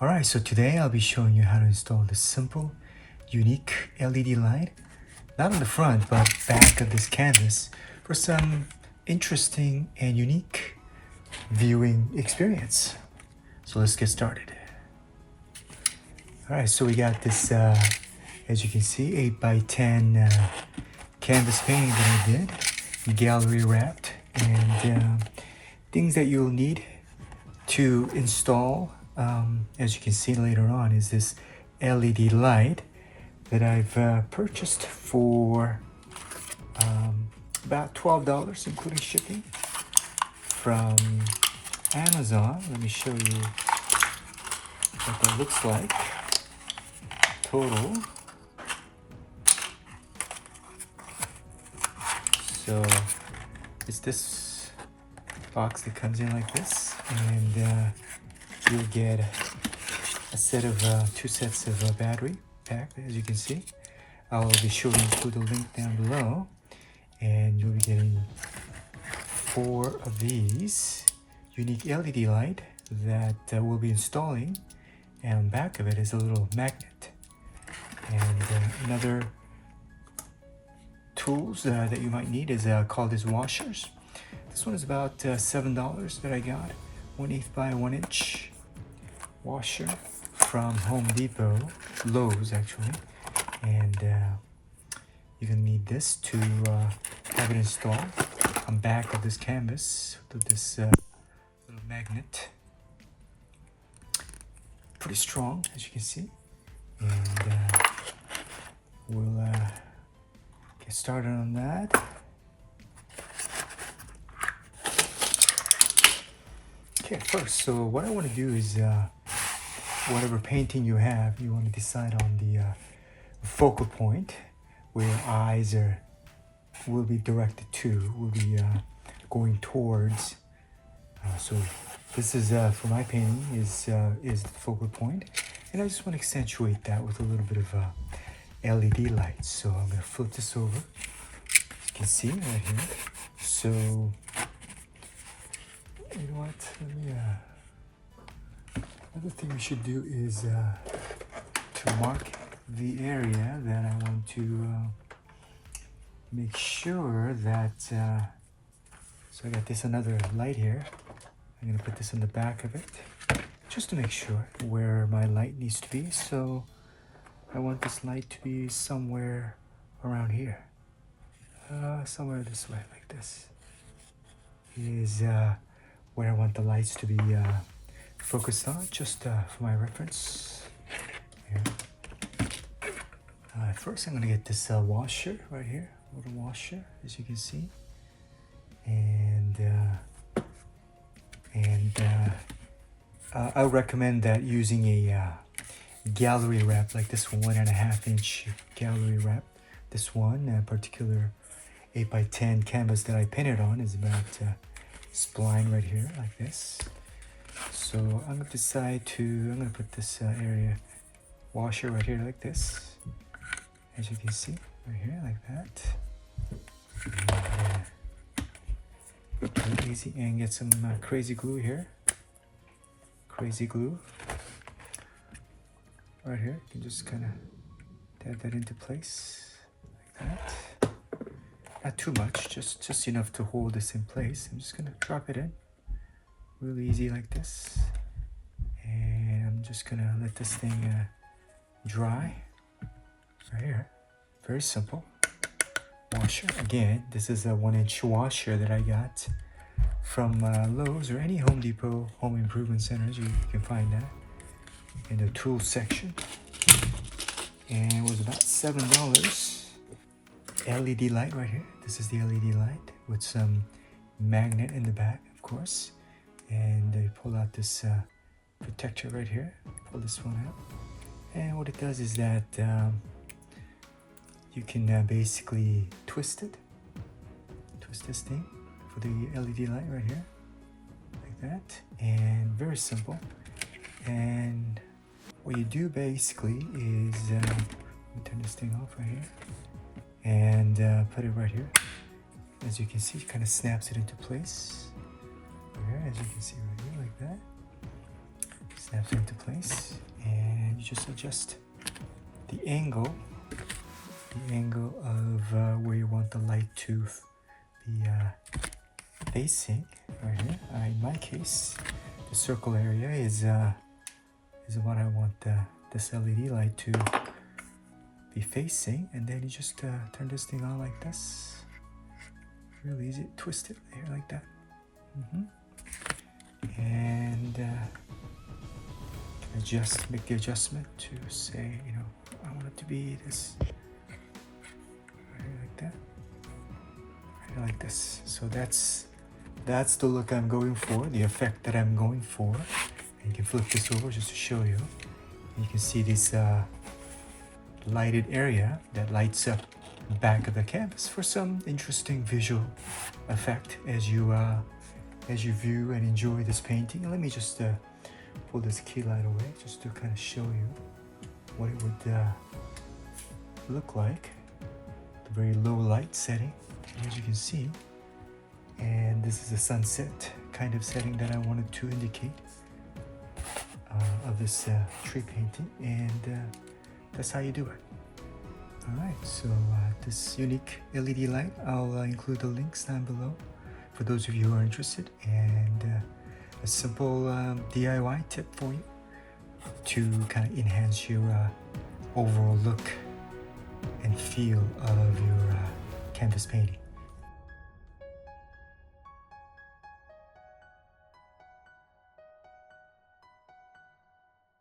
Alright, so today I'll be showing you how to install this simple, unique LED light, not on the front but back of this canvas for some interesting and unique viewing experience. So let's get started. Alright, so we got this, as you can see, 8x10 canvas painting that I did, gallery wrapped, and things that you'll need to install, as you can see later on, is this LED light that I've purchased for about $12, including shipping, from Amazon. Let me show you what that looks like. Total. So it's this box that comes in like this, and you'll get a set of two sets of battery pack, as you can see. I'll be sure to include a link down below, and you'll be getting 4 of these unique LED light that we'll be installing, and on the back of it is a little magnet. And another tools that you might need is called as washers. This one is about $7 that I got, 1/8 by 1 inch washer from Home Depot, Lowe's actually, and you're gonna need this to have it installed on back of this canvas with this little magnet. Pretty strong, as you can see, and we'll get started on that. Okay, first, so what I want to do is whatever painting you have, you want to decide on the focal point where your eyes will be directed to, will be going towards. So this is for my painting is the focal point, and I just want to accentuate that with a little bit of LED light. So I'm going to flip this over, as you can see right here. So you know what? Let me. Another thing we should do is to mark the area that I want to make sure that. So I got this another light here. I'm gonna put this on the back of it, just to make sure where my light needs to be. So I want this light to be somewhere around here, somewhere this way, like this. Is where I want the lights to be focused on, just for my reference. Here. First, I'm gonna get this washer right here, little washer, as you can see, and I recommend that using a gallery wrap like this one, 1.5 inch gallery wrap. This one, particular 8x10 canvas that I painted on, is about spline right here, like this. So I'm gonna put this area washer right here, like this, as you can see, right here, like that. And, easy, and get some crazy glue here. Crazy glue right here. You can just kind of dab that into place like that. Not too much, just enough to hold this in place. I'm just gonna drop it in, really easy, like this, and I'm just gonna let this thing dry right here. Very simple. Washer. Again, this is a 1 inch washer that I got from Lowe's or any Home Depot home improvement centers. You can find that in the tools section, and it was about $7. LED light right here. This is the LED light with some magnet in the back, of course, and you pull out this protector right here. Pull this one out, and what it does is that you can basically twist this thing for the LED light right here, like that, and very simple. And what you do basically is let me turn this thing off right here, and put it right here. As you can see, it kind of snaps it into place right here, as you can see right here, like that. snaps into place, and you just adjust the angle of where you want the light to be facing right here. In my case, the circle area is what I want this LED light to be facing, and then you just turn this thing on like this. Really easy. Twist it here like that. And make the adjustment to say, I want it to be this right here like that, right here like this. So that's the look I'm going for, the effect that I'm going for. And you can flip this over just to show you. And you can see this lighted area that lights up the back of the canvas for some interesting visual effect as you view and enjoy this painting. And let me just pull this key light away just to kind of show you what it would look like. The very low light setting, as you can see. And this is a sunset kind of setting that I wanted to indicate of this tree painting, and that's how you do it. Alright, so this unique LED light, I'll include the links down below for those of you who are interested, and a simple DIY tip for you to kind of enhance your overall look and feel of your canvas painting.